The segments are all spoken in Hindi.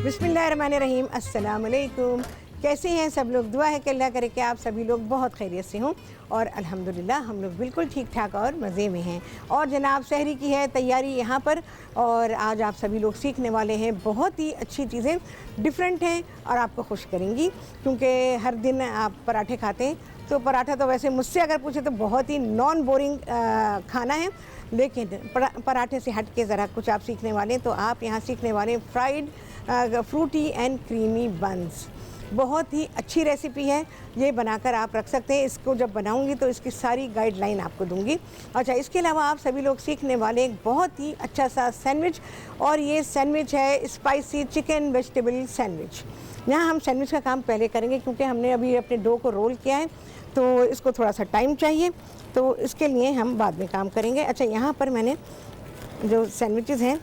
बिस्मिल्लाहिर्रहमानिर्रहीम, अस्सलाम वालेकुम। कैसे हैं सब लोग? दुआ है कि अल्लाह करे कि आप सभी लोग बहुत खैरियत से हों और अल्हम्दुलिल्लाह हम लोग बिल्कुल ठीक ठाक और मज़े में हैं। और जनाब सहरी की है तैयारी यहाँ पर, और आज आप सभी लोग सीखने वाले हैं बहुत ही अच्छी चीज़ें, डिफरेंट हैं और आपको खुश करेंगी। क्योंकि हर दिन आप पराठे खाते हैं, तो पराठा तो वैसे मुझसे अगर पूछे तो बहुत ही नॉन बोरिंग खाना है, लेकिन पराठे से हट के ज़रा कुछ आप सीखने वाले हैं। तो आप यहाँ सीखने वाले हैं फ्राइड फ्रूटी एंड क्रीमी बंस। बहुत ही अच्छी रेसिपी है, ये बनाकर आप रख सकते हैं। इसको जब बनाऊंगी तो इसकी सारी गाइडलाइन आपको दूंगी। अच्छा, इसके अलावा आप सभी लोग सीखने वाले एक बहुत ही अच्छा सा सैंडविच, और ये सैंडविच है स्पाइसी चिकन वेजिटेबल सैंडविच। यहाँ हम सैंडविच का काम पहले करेंगे क्योंकि हमने अभी अपने डो को रोल किया है, तो इसको थोड़ा सा टाइम चाहिए, तो इसके लिए हम बाद में काम करेंगे। अच्छा, यहाँ पर मैंने जो सैंडविचेस हैं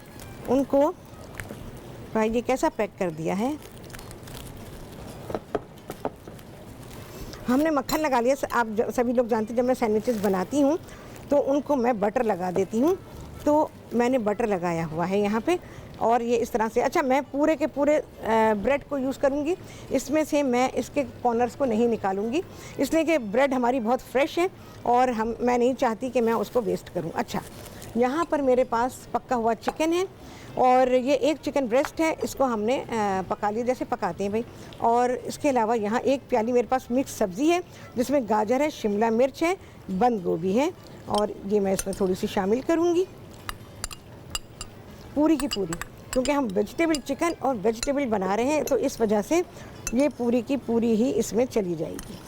उनको, भाई ये कैसा पैक कर दिया है, हमने मक्खन लगा लिया। आप सभी लोग जानते हैं जब मैं सैंडविचेस बनाती हूँ तो उनको मैं बटर लगा देती हूँ, तो मैंने बटर लगाया हुआ है यहाँ पे, और ये इस तरह से। अच्छा, मैं पूरे के पूरे ब्रेड को यूज़ करूँगी, इसमें से मैं इसके कॉर्नर्स को नहीं निकालूंगी, इसलिए कि ब्रेड हमारी बहुत फ्रेश है और मैं नहीं चाहती कि मैं उसको वेस्ट करूँ। अच्छा, यहाँ पर मेरे पास पका हुआ चिकन है, और ये एक चिकन ब्रेस्ट है, इसको हमने पका लिया जैसे पकाते हैं भाई। और इसके अलावा यहाँ एक प्याली मेरे पास मिक्स सब्ज़ी है, जिसमें गाजर है, शिमला मिर्च है, बंद गोभी है, और ये मैं इसमें थोड़ी सी शामिल करूँगी पूरी की पूरी, क्योंकि हम वेजिटेबल चिकन और वेजिटेबल बना रहे हैं, तो इस वजह से ये पूरी की पूरी ही इसमें चली जाएगी।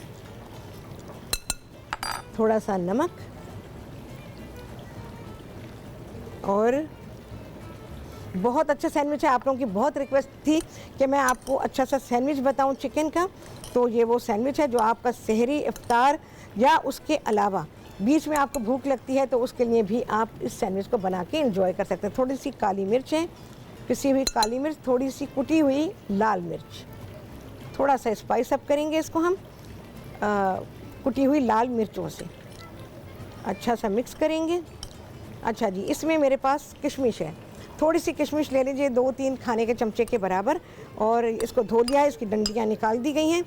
थोड़ा सा नमक, और बहुत अच्छा सैंडविच है। आप लोगों की बहुत रिक्वेस्ट थी कि मैं आपको अच्छा सा सैंडविच बताऊं चिकन का, तो ये वो सैंडविच है जो आपका सहरी, इफ्तार या उसके अलावा बीच में आपको भूख लगती है तो उसके लिए भी आप इस सैंडविच को बना के एंजॉय कर सकते हैं। थोड़ी सी काली मिर्च है, पिसी हुई काली मिर्च, थोड़ी सी कुटी हुई लाल मिर्च, थोड़ा सा स्पाइस अप करेंगे इसको हम कुटी हुई लाल मिर्चों से, अच्छा सा मिक्स करेंगे। अच्छा जी, इसमें मेरे पास किशमिश है, थोड़ी सी किशमिश ले लीजिए, 2-3 खाने के चमचे के बराबर, और इसको धो लिया है, इसकी डंडियाँ निकाल दी गई हैं,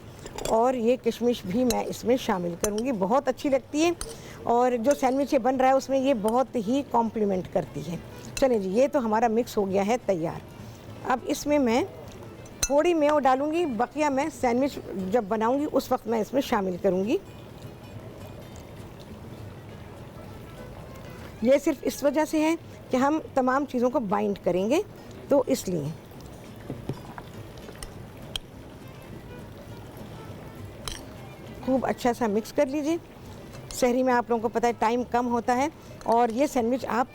और ये किशमिश भी मैं इसमें शामिल करूँगी। बहुत अच्छी लगती है, और जो सैंडविच ये बन रहा है उसमें ये बहुत ही कॉम्प्लीमेंट करती है। चलिए जी, ये तो हमारा मिक्स हो गया है तैयार। अब इसमें मैं थोड़ी मेयो डालूँगी, बकिया मैं सैंडविच जब बनाऊँगी उस वक्त मैं इसमें शामिल करूँगी। ये सिर्फ इस वजह से है कि हम तमाम चीज़ों को बाइंड करेंगे, तो इसलिए। खूब अच्छा सा मिक्स कर लीजिए। सहरी में आप लोगों को पता है टाइम कम होता है, और ये सैंडविच आप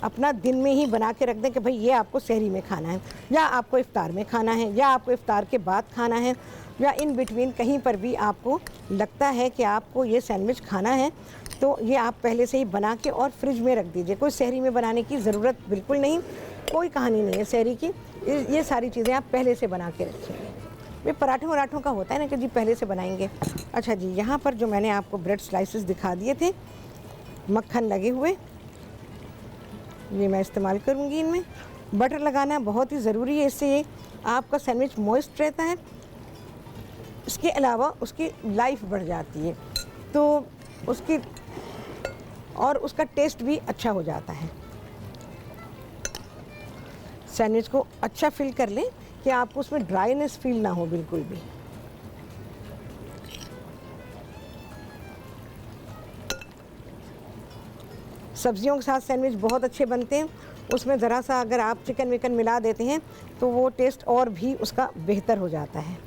अपना दिन में ही बना के रख दें कि भाई ये आपको सहरी में खाना है, या आपको इफ्तार में खाना है, या आपको इफ्तार के बाद खाना है, या इन बिटवीन कहीं पर भी आपको लगता है कि आपको ये सैंडविच खाना है, तो ये आप पहले से ही बना के और फ्रिज में रख दीजिए। कोई सहरी में बनाने की ज़रूरत बिल्कुल नहीं, कोई कहानी नहीं है सहरी की। ये सारी चीज़ें आप पहले से बना के रखेंगे। ये पराठों वराठों का होता है ना कि जी पहले से बनाएंगे। अच्छा जी, यहाँ पर जो मैंने आपको ब्रेड स्लाइसेस दिखा दिए थे मक्खन लगे हुए, ये मैं इस्तेमाल करूँगी। इनमें बटर लगाना बहुत ही ज़रूरी है, इससे ये आपका सैंडविच मॉइस्ट रहता है, इसके अलावा उसकी लाइफ बढ़ जाती है, तो उसकी और उसका टेस्ट भी अच्छा हो जाता है। सैंडविच को अच्छा फिल कर लें कि आपको उसमें ड्राईनेस फील ना हो बिल्कुल भी। सब्जियों के साथ सैंडविच बहुत अच्छे बनते हैं, उसमें ज़रा सा अगर आप चिकन विकन मिला देते हैं तो वो टेस्ट और भी उसका बेहतर हो जाता है।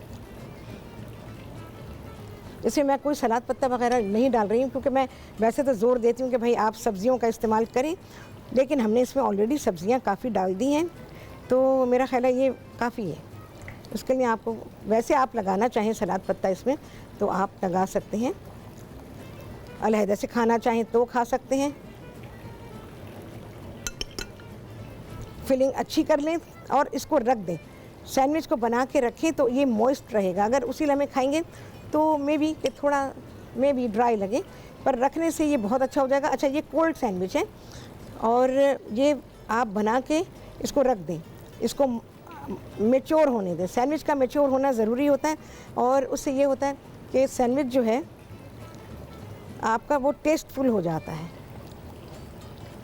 इसमें मैं कोई सलाद पत्ता वगैरह नहीं डाल रही हूँ, क्योंकि मैं वैसे तो ज़ोर देती हूँ कि भाई आप सब्जियों का इस्तेमाल करें, लेकिन हमने इसमें ऑलरेडी सब्जियाँ काफ़ी डाल दी हैं, तो मेरा ख्याल है ये काफ़ी है। उसके लिए आपको वैसे आप लगाना चाहें सलाद पत्ता इसमें तो आप लगा सकते हैं, अलहदा से खाना चाहें तो खा सकते हैं। फिलिंग अच्छी कर लें और इसको रख दें, सैंडविच को बना के रखें तो ये मॉइस्ट रहेगा। अगर उसी लम्हे खाएंगे तो मे बी ड्राई लगे, पर रखने से ये बहुत अच्छा हो जाएगा। अच्छा, ये कोल्ड सैंडविच है, और ये आप बना के इसको रख दें, इसको मेच्योर होने दें। सैंडविच का मेच्योर होना ज़रूरी होता है और उससे ये होता है कि सैंडविच जो है आपका वो टेस्टफुल हो जाता है।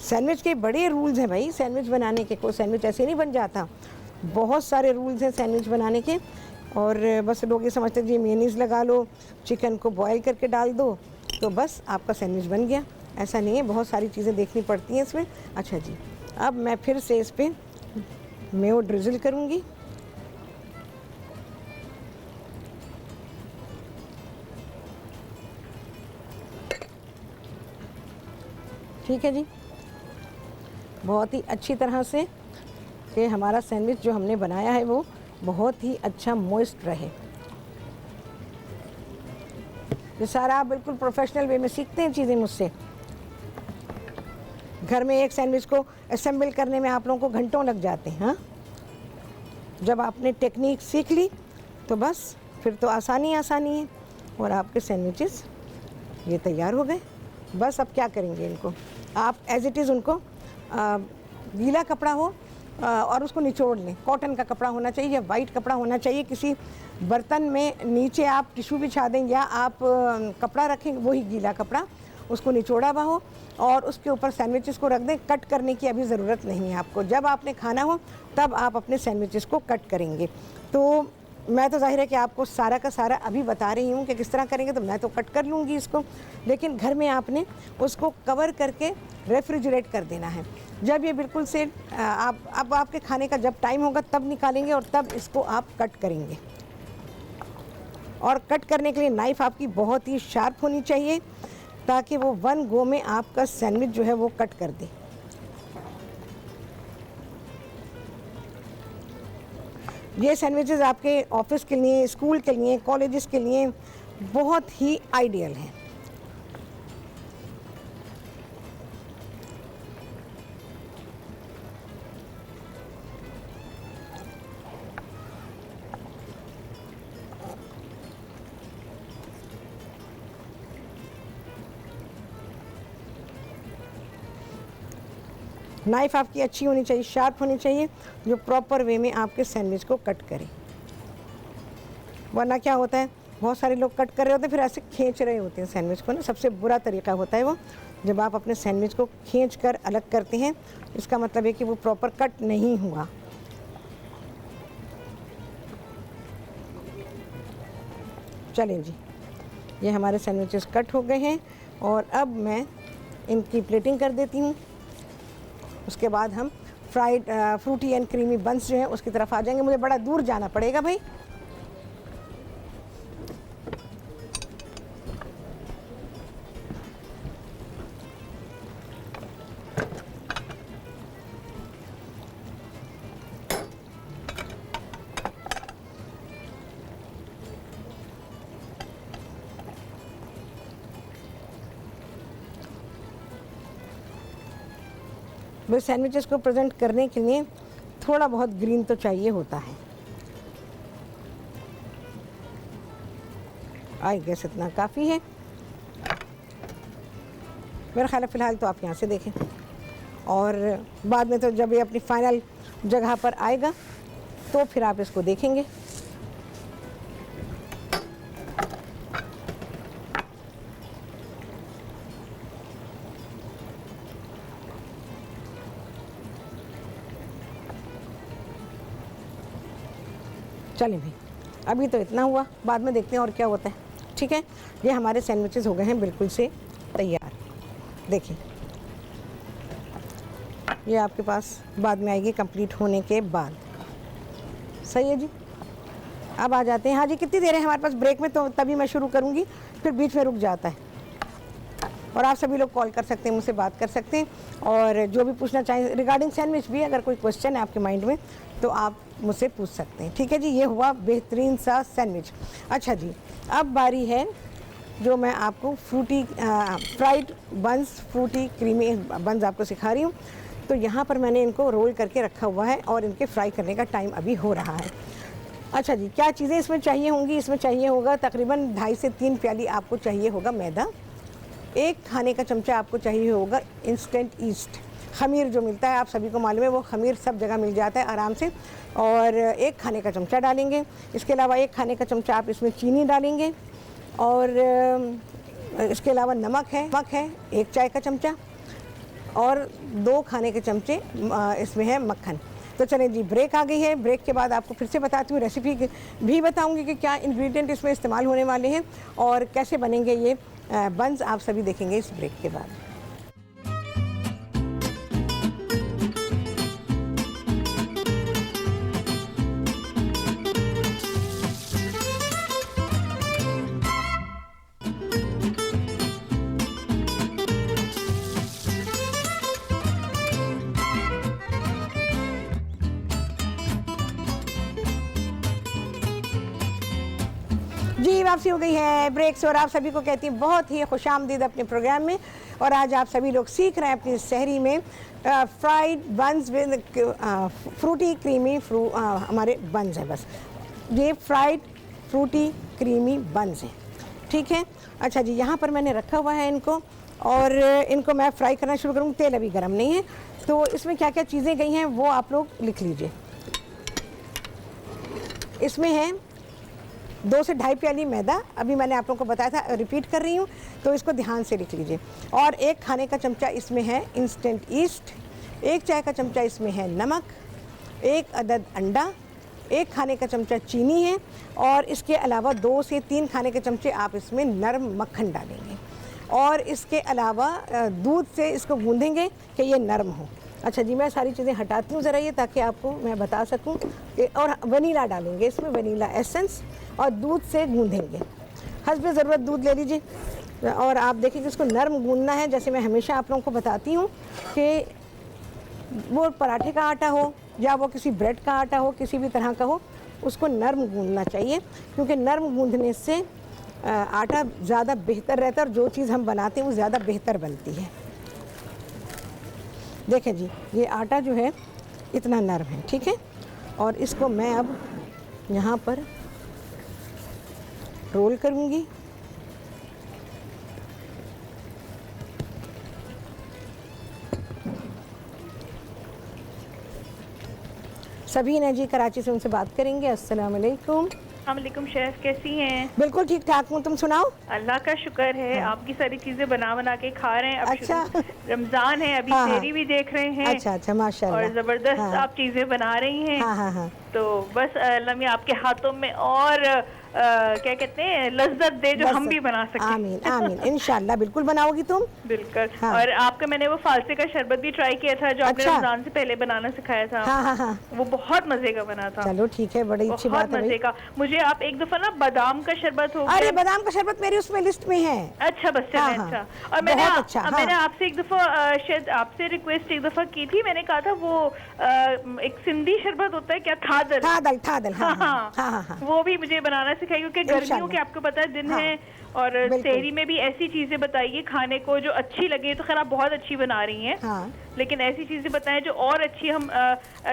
सैंडविच के बड़े रूल्स हैं भाई सैंडविच बनाने के, कोई सैंडविच ऐसे नहीं बन जाता। बहुत सारे रूल्स हैं सैंडविच बनाने के। और बस लोग ये समझते हैं जी मेयोनीज़ लगा लो, चिकन को बॉयल करके डाल दो तो बस आपका सैंडविच बन गया। ऐसा नहीं है, बहुत सारी चीज़ें देखनी पड़ती हैं इसमें। अच्छा जी, अब मैं फिर से इस पर मेयो ड्रिज़ल करूँगी। ठीक है जी, बहुत ही अच्छी तरह से कि हमारा सैंडविच जो हमने बनाया है वो बहुत ही अच्छा मॉइस्ट रहे। ये सारा आप बिल्कुल प्रोफेशनल वे में सीखते हैं चीज़ें मुझसे। घर में एक सैंडविच को असेंबल करने में आप लोगों को घंटों लग जाते हैं। हाँ, जब आपने टेक्निक सीख ली तो बस फिर तो आसानी आसानी है और आपके सैंडविचेस ये तैयार हो गए। बस अब क्या करेंगे, इनको आप एज इट इज़ उनको गीला कपड़ा हो और उसको निचोड़ लें। कॉटन का कपड़ा होना चाहिए या वाइट कपड़ा होना चाहिए। किसी बर्तन में नीचे आप टिश्यू बिछा दें या आप कपड़ा रखें, वही गीला कपड़ा, उसको निचोड़ा हुआ हो और उसके ऊपर सैंडविचेस को रख दें। कट करने की अभी ज़रूरत नहीं है आपको। जब आपने खाना हो तब आप अपने सैंडविचेस को कट करेंगे। तो मैं तो जाहिर है कि आपको सारा का सारा अभी बता रही हूँ कि किस तरह करेंगे, तो मैं तो कट कर लूँगी इसको, लेकिन घर में आपने उसको कवर करके रेफ्रिजरेट कर देना है। जब ये बिल्कुल से अब आपके खाने का जब टाइम होगा तब निकालेंगे और तब इसको आप कट करेंगे। और कट करने के लिए नाइफ़ आपकी बहुत ही शार्प होनी चाहिए ताकि वो वन गो में आपका सैंडविच जो है वो कट कर दे। ये सैंडविचेस आपके ऑफिस के लिए, स्कूल के लिए, कॉलेजेस के लिए बहुत ही आइडियल हैं। नाइफ़ आपकी अच्छी होनी चाहिए, शार्प होनी चाहिए, जो प्रॉपर वे में आपके सैंडविच को कट करे। वरना क्या होता है, बहुत सारे लोग कट कर रहे होते हैं फिर ऐसे खींच रहे होते हैं सैंडविच को ना। सबसे बुरा तरीका होता है वो, जब आप अपने सैंडविच को खींच कर अलग करते हैं, इसका मतलब है कि वो प्रॉपर कट नहीं हुआ। चलें जी, ये हमारे सैंडविचेस कट हो गए हैं और अब मैं इनकी प्लेटिंग कर देती हूँ। उसके बाद हम फ्राइड फ्रूटी एंड क्रीमी बंस जो है उसकी तरफ आ जाएंगे। मुझे बड़ा दूर जाना पड़ेगा भाई। वे सैंडविचेस को प्रेजेंट करने के लिए थोड़ा बहुत ग्रीन तो चाहिए होता है। आई गेस इतना काफ़ी है मेरा ख्याल है। फ़िलहाल तो आप यहाँ से देखें और बाद में तो जब ये अपनी फाइनल जगह पर आएगा तो फिर आप इसको देखेंगे। चलें भाई, अभी तो इतना हुआ, बाद में देखते हैं और क्या होता है। ठीक है, ये हमारे सैंडविचेस हो गए हैं बिल्कुल से तैयार। देखिए, ये आपके पास बाद में आएगी कंप्लीट होने के बाद। सही है जी। अब आ जाते हैं। हाँ जी, कितनी देर है हमारे पास ब्रेक में, तो तभी मैं शुरू करूँगी, फिर बीच में रुक जाता है। और आप सभी लोग कॉल कर सकते हैं, मुझसे बात कर सकते हैं और जो भी पूछना चाहें रिगार्डिंग सैंडविच भी, अगर कोई क्वेश्चन है आपके माइंड में तो आप मुझसे पूछ सकते हैं। ठीक है जी, ये हुआ बेहतरीन सा सैंडविच। अच्छा जी, अब बारी है जो मैं आपको फ्रूटी फ्राइड बंस, फ्रूटी क्रीमी बंस आपको सिखा रही हूँ। तो यहाँ पर मैंने इनको रोल करके रखा हुआ है और इनके फ्राई करने का टाइम अभी हो रहा है। अच्छा जी, क्या चीज़ें इसमें चाहिए होंगी? इसमें चाहिए होगा तकरीबन 2.5 से 3 प्याली आपको चाहिए होगा मैदा। 1 खाने का चमचा आपको चाहिए होगा इंस्टेंट ईस्ट। खमीर जो मिलता है, आप सभी को मालूम है, वो खमीर सब जगह मिल जाता है आराम से। और 1 खाने का चमचा डालेंगे। इसके अलावा 1 खाने का चमचा आप इसमें चीनी डालेंगे। और इसके अलावा नमक है 1 चाय का चमचा। और 2 खाने के चमचे इसमें है मक्खन। तो चलें जी, ब्रेक आ गई है। ब्रेक के बाद आपको फिर से बताती हूँ, रेसिपी भी बताऊँगी कि क्या इंग्रेडिएंट इसमें इस्तेमाल होने वाले हैं और कैसे बनेंगे ये बंस, आप सभी देखेंगे इस ब्रेक के बाद। जी, वापसी हो गई है ब्रेक से और आप सभी को कहती हूँ बहुत ही खुशामदीद अपने प्रोग्राम में। और आज आप सभी लोग सीख रहे हैं अपनी सहरी में fried buns with fruity creamy हमारे बंस है। बस ये फ्राइड फ्रूटी क्रीमी बंस है, ठीक है। अच्छा जी, यहाँ पर मैंने रखा हुआ है इनको और इनको मैं फ्राई करना शुरू करूँगी। तेल अभी गर्म नहीं है, तो इसमें क्या क्या चीज़ें गई हैं वो आप लोग लिख लीजिए। इसमें है 2 से ढाई प्याली मैदा, अभी मैंने आप लोगों को बताया था, रिपीट कर रही हूँ, तो इसको ध्यान से लिख लीजिए। और 1 खाने का चमचा इसमें है इंस्टेंट ईस्ट, 1 चाय का चमचा इसमें है नमक, 1 अदद अंडा, 1 खाने का चमचा चीनी है। और इसके अलावा 2 से 3 खाने के चमचे आप इसमें नरम मक्खन डालेंगे। और इसके अलावा दूध से इसको गूँधेंगे कि ये नरम हो। अच्छा जी, मैं सारी चीज़ें हटाती हूँ ज़रा ये, ताकि आपको मैं बता सकूँ। और वनीला डालेंगे इसमें, वनीला एसेंस, और दूध से गूँधेंगे। हस्बे ज़रूरत दूध ले लीजिए और आप देखिए कि इसको नरम गूँधना है। जैसे मैं हमेशा आप लोगों को बताती हूँ कि वो पराठे का आटा हो या वो किसी ब्रेड का आटा हो, किसी भी तरह का हो, उसको नरम गूँधना चाहिए, क्योंकि नरम गूँधने से आटा ज़्यादा बेहतर रहता है और जो चीज़ हम बनाते हैं वो ज़्यादा बेहतर बनती है। देखें जी, ये आटा जो है इतना नरम है, ठीक है। और इसको मैं अब यहाँ पर रोल करूँगी। सबीना जी कराची से उनसे बात करेंगे। अस्सलाम वालेकुम। अस्सलाम शेफ, कैसी हैं? बिल्कुल ठीक ठाक हूँ, तुम सुनाओ? अल्लाह का शुक्र है। हाँ। आपकी सारी चीजें बना के खा रहे हैं। अब अच्छा। रमजान है, अभी सहरी भी देख रहे हैं। अच्छा माशाल्लाह। और जबरदस्त आप चीजें बना रही हैं। हाँ। तो बस अल्लाह मियां आपके हाथों में और क्या कहते हैं लज्जत दे, जो हम भी बना सकें। आमीन आमीन, इंशाल्लाह बिल्कुल बनाओगी तुम। बिल्कुल। हाँ। और आपका मैंने वो फालसे का शरबत भी ट्राई किया था, जो आपने रमजान से पहले बनाना सिखाया था। हाँ। वो बहुत मजे का बना था। चलो ठीक है, बड़ी अच्छी बात है। मजे का। मुझे आप एक दफा ना बादाम का शरबत हो। अरे बादाम का शरबत मेरी उसमें लिस्ट में है। अच्छा बस चलें। अच्छा। और मैंने आपसे एक दफा शायद आपसे रिक्वेस्ट एक दफा की थी, मैंने कहा था वो एक सिंधी शरबत होता है क्या, थादल। हाँ। वो भी मुझे बनाना सिखाइए, क्योंकि गर्मियों के आपको पता है दिन है, और सहरी में भी ऐसी चीजें बताइए खाने को जो अच्छी लगे। तो खैर आप बहुत अच्छी बना रही हैं। हाँ। लेकिन ऐसी चीजें बताएं जो और अच्छी, हम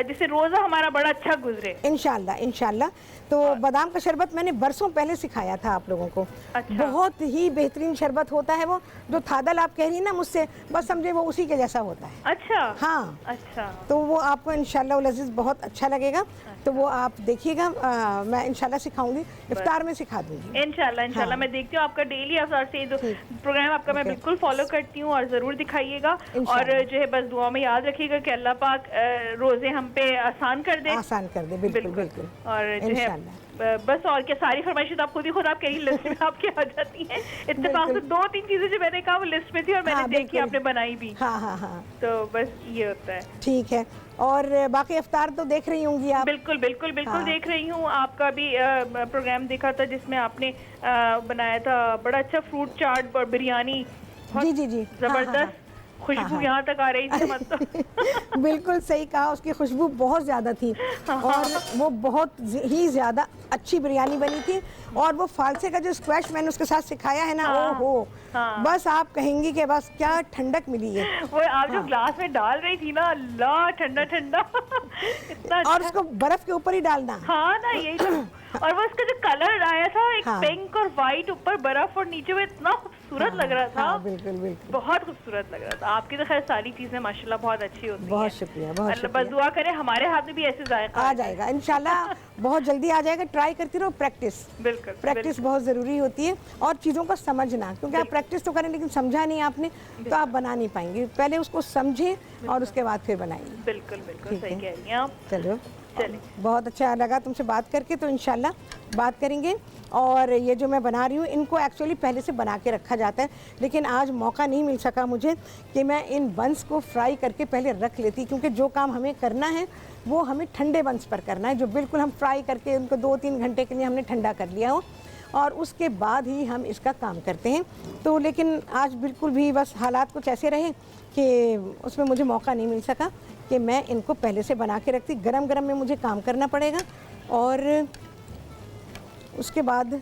जिससे रोजा हमारा बड़ा अच्छा गुजरे। इंशाल्लाह। तो बादाम का शरबत मैंने बरसों पहले सिखाया था आप लोगों को। अच्छा। बहुत ही बेहतरीन शरबत होता है वो। जो थादल आप कह रही है ना मुझसे, बस समझे वो उसी के जैसा होता है। अच्छा। हाँ। अच्छा। तो वो आपको इंशाल्लाह लजीज बहुत अच्छा लगेगा। अच्छा। तो वो आप देखिएगा, मैं इंशाल्लाह सिखाऊंगी, इफ्तार में सिखा दूंगी। इंशाल्लाह। मैं देखती हूँ आपका डेली अवसर से प्रोग्राम आपका मैं बिल्कुल फॉलो करती हूँ, और जरूर दिखाइएगा। और जो है बस दुआ में याद रखिएगा कि अल्लाह पाक रोजे हम पे आसान कर दे। बिल्कुल। और जो है बस, और क्या सारी फरमाइशें तो आप खुद आपके लिस्ट में आपकी आ जाती हैं। इत्तेफाक से 2-3 चीजें जो मैंने कहा वो लिस्ट में थी, और मैंने देखी, आपने बनाई भी। हाँ। तो बस ये होता है। ठीक है। और बाकी इफ्तार तो देख रही होंगी आप? बिल्कुल देख रही हूँ। आपका भी प्रोग्राम देखा था जिसमें आपने बनाया था बड़ा अच्छा फ्रूट चाट और बिरयानी। जी जबरदस्त। खुशबू यहाँ तक आ रही थी मतलब। बिल्कुल सही कहा, उसकी खुशबू बहुत ज़्यादा थी। और वो बहुत ही ज़्यादा अच्छी बिरयानी बनी थी। और वो फालसे का जो स्क्वैश मैंने उसके साथ सिखाया है ना, ओहो, बस आप कहेंगी कि बस क्या ठंडक मिली है। वो आप जो ग्लास में डाल रही थी ना, अल्लाह ठंडा इतना। और उसको बर्फ के ऊपर ही डालना। हाँ ना, यही। और वो उसका जो कलर आया था, एक पिंक और व्हाइट, ऊपर बर्फ और नीचे वो इतना खूबसूरत लग रहा था। बिल्कुल बिल्कुल, बहुत खूबसूरत लग रहा था। आपकी तो खैर सारी चीजें माशाल्लाह बहुत अच्छी होती हैं। बहुत शुक्रिया, बहुत शुक्रिया। बस दुआ करें हमारे हाथ में भी ऐसे जायका आ जाएगा इंशाल्लाह, बहुत जल्दी आ जाएगा। ट्राई करती रहो, प्रैक्टिस, बिल्कुल प्रैक्टिस बहुत ज़रूरी होती है, और चीज़ों को समझना, क्योंकि आप प्रैक्टिस तो करें लेकिन समझा नहीं आपने तो आप बना नहीं पाएंगे। पहले उसको समझें और उसके बाद फिर बनाइए। बिल्कुल बिल्कुल सही कह रही हैं आप। चलो, चलिए, बहुत अच्छा लगा तुमसे बात करके, तो इंशाल्लाह बात करेंगे। और ये जो मैं बना रही हूँ, इनको एक्चुअली पहले से बना के रखा जाता है, लेकिन आज मौका नहीं मिल सका मुझे कि मैं इन बंस को फ्राई करके पहले रख लेती, क्योंकि जो काम हमें करना है वो हमें ठंडे बंस पर करना है, जो बिल्कुल हम फ्राई करके उनको 2-3 घंटे के लिए हमने ठंडा कर लिया हो, और उसके बाद ही हम इसका काम करते हैं। तो लेकिन आज बिल्कुल भी बस हालात कुछ ऐसे रहे कि उसमें मुझे मौका नहीं मिल सका कि मैं इनको पहले से बना के रखती। गरम गरम में मुझे काम करना पड़ेगा, और उसके बाद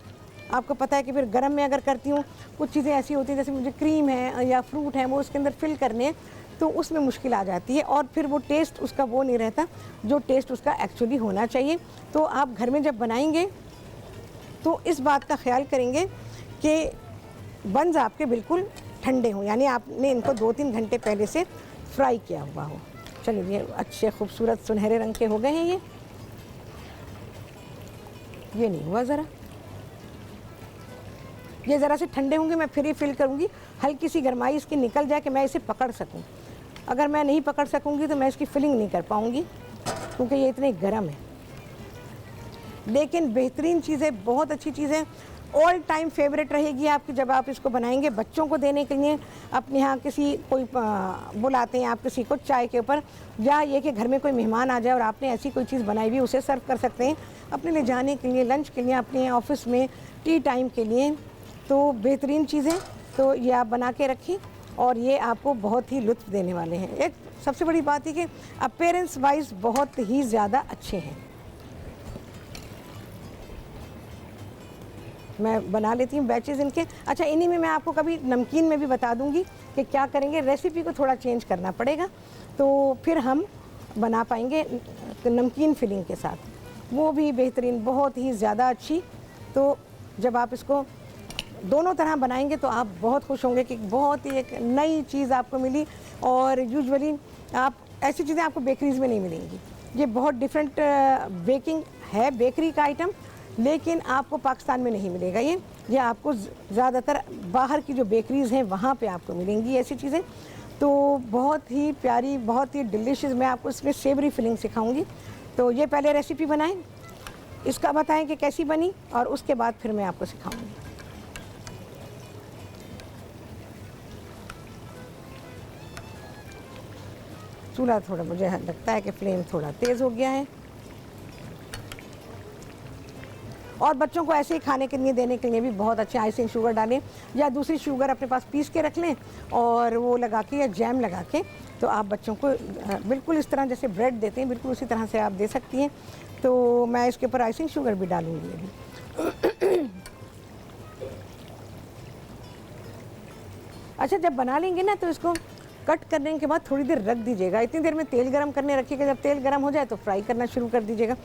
आपको पता है कि फिर गरम में अगर करती हूँ, कुछ चीज़ें ऐसी होती हैं जैसे मुझे क्रीम है या फ्रूट है वो उसके अंदर फिल करने हैं, तो उसमें मुश्किल आ जाती है, और फिर वो टेस्ट उसका वो नहीं रहता जो टेस्ट उसका एक्चुअली होना चाहिए। तो आप घर में जब बनाएंगे तो इस बात का ख्याल करेंगे कि बंस आपके बिल्कुल ठंडे हों, यानी आपने इनको 2-3 घंटे पहले से फ्राई किया हुआ हो। चलिए, ये अच्छे खूबसूरत सुनहरे रंग के हो गए हैं। ये नहीं हुआ, ज़रा ये ज़रा से ठंडे होंगे, मैं फिर ही फिल करूँगी, हल्की सी गरमाई इसकी निकल जाए कि मैं इसे पकड़ सकूँ। अगर मैं नहीं पकड़ सकूँगी तो मैं इसकी फिलिंग नहीं कर पाऊँगी, क्योंकि ये इतने गर्म है। लेकिन बेहतरीन चीज़ है, बहुत अच्छी चीज़ है, ऑल टाइम फेवरेट रहेगी आपकी जब आप इसको बनाएंगे बच्चों को देने के लिए। अपने यहाँ किसी कोई बुलाते हैं आप किसी को चाय के ऊपर, या ये कि घर में कोई मेहमान आ जाए और आपने ऐसी कोई चीज़ बनाई हुई उसे सर्व कर सकते हैं अपने ले जाने के लिए, लंच के लिए, अपने ऑफिस में टी टाइम के लिए। तो बेहतरीन चीज़ है, तो ये आप बना के रखें, और ये आपको बहुत ही लुत्फ़ देने वाले हैं। एक सबसे बड़ी बात है कि अपीयरेंस वाइज बहुत ही ज़्यादा अच्छे हैं। मैं बना लेती हूँ बैचेज़ इनके। अच्छा, इन्हीं में मैं आपको कभी नमकीन में भी बता दूँगी कि क्या करेंगे, रेसिपी को थोड़ा चेंज करना पड़ेगा, तो फिर हम बना पाएंगे नमकीन फिलिंग के साथ, वो भी बेहतरीन, बहुत ही ज़्यादा अच्छी। तो जब आप इसको दोनों तरह बनाएंगे तो आप बहुत खुश होंगे कि बहुत ही एक नई चीज़ आपको मिली। और यूजुअली आप ऐसी चीज़ें आपको बेकरीज़ में नहीं मिलेंगी, ये बहुत डिफरेंट बेकिंग है, बेकरी का आइटम, लेकिन आपको पाकिस्तान में नहीं मिलेगा। ये आपको ज़्यादातर बाहर की जो बेकरीज़ हैं वहाँ पे आपको मिलेंगी ऐसी चीज़ें। तो बहुत ही प्यारी, बहुत ही डिलीशियस, मैं आपको इसमें सेवरी फिलिंग सिखाऊंगी। तो ये पहले रेसिपी बनाएं, इसका बताएं कि कैसी बनी, और उसके बाद फिर मैं आपको सिखाऊंगी। चूल्हा थोड़ा, मुझे लगता है कि फ्लेम थोड़ा तेज़ हो गया है, और बच्चों को ऐसे ही खाने के लिए देने के लिए भी बहुत अच्छे आइसिंग शुगर डालें, या दूसरी शुगर अपने पास पीस के रख लें और वो लगा के, या जैम लगा के, तो आप बच्चों को बिल्कुल इस तरह जैसे ब्रेड देते हैं बिल्कुल उसी तरह से आप दे सकती हैं। तो मैं इसके ऊपर आइसिंग शुगर भी डालूंगी अभी। अच्छा, जब बना लेंगे ना तो इसको कट करने के बाद थोड़ी देर रख दीजिएगा। इतनी देर में तेल गरम करने रखिएगा, जब तेल गरम हो जाए तो फ्राई करना शुरू कर दीजिएगा।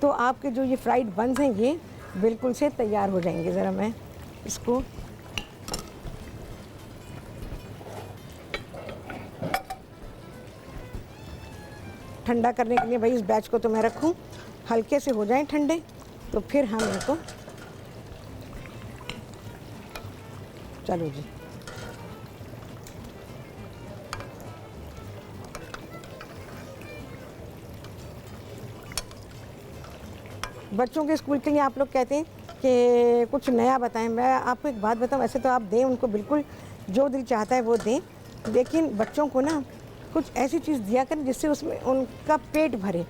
तो आपके जो ये फ्राइड बंस हैं ये बिल्कुल से तैयार हो जाएंगे। ज़रा मैं इसको ठंडा करने के लिए, भाई इस बैच को तो मैं रखूं, हल्के से हो जाएं ठंडे, तो फिर हम इनको, चलो जी, बच्चों के स्कूल के लिए आप लोग कहते हैं कि कुछ नया बताएं। मैं आपको एक बात बताऊं, वैसे तो आप दें उनको, बिल्कुल जो दिल चाहता है वो दें, लेकिन बच्चों को ना कुछ ऐसी चीज़ दिया करें जिससे उसमें उनका पेट भरे,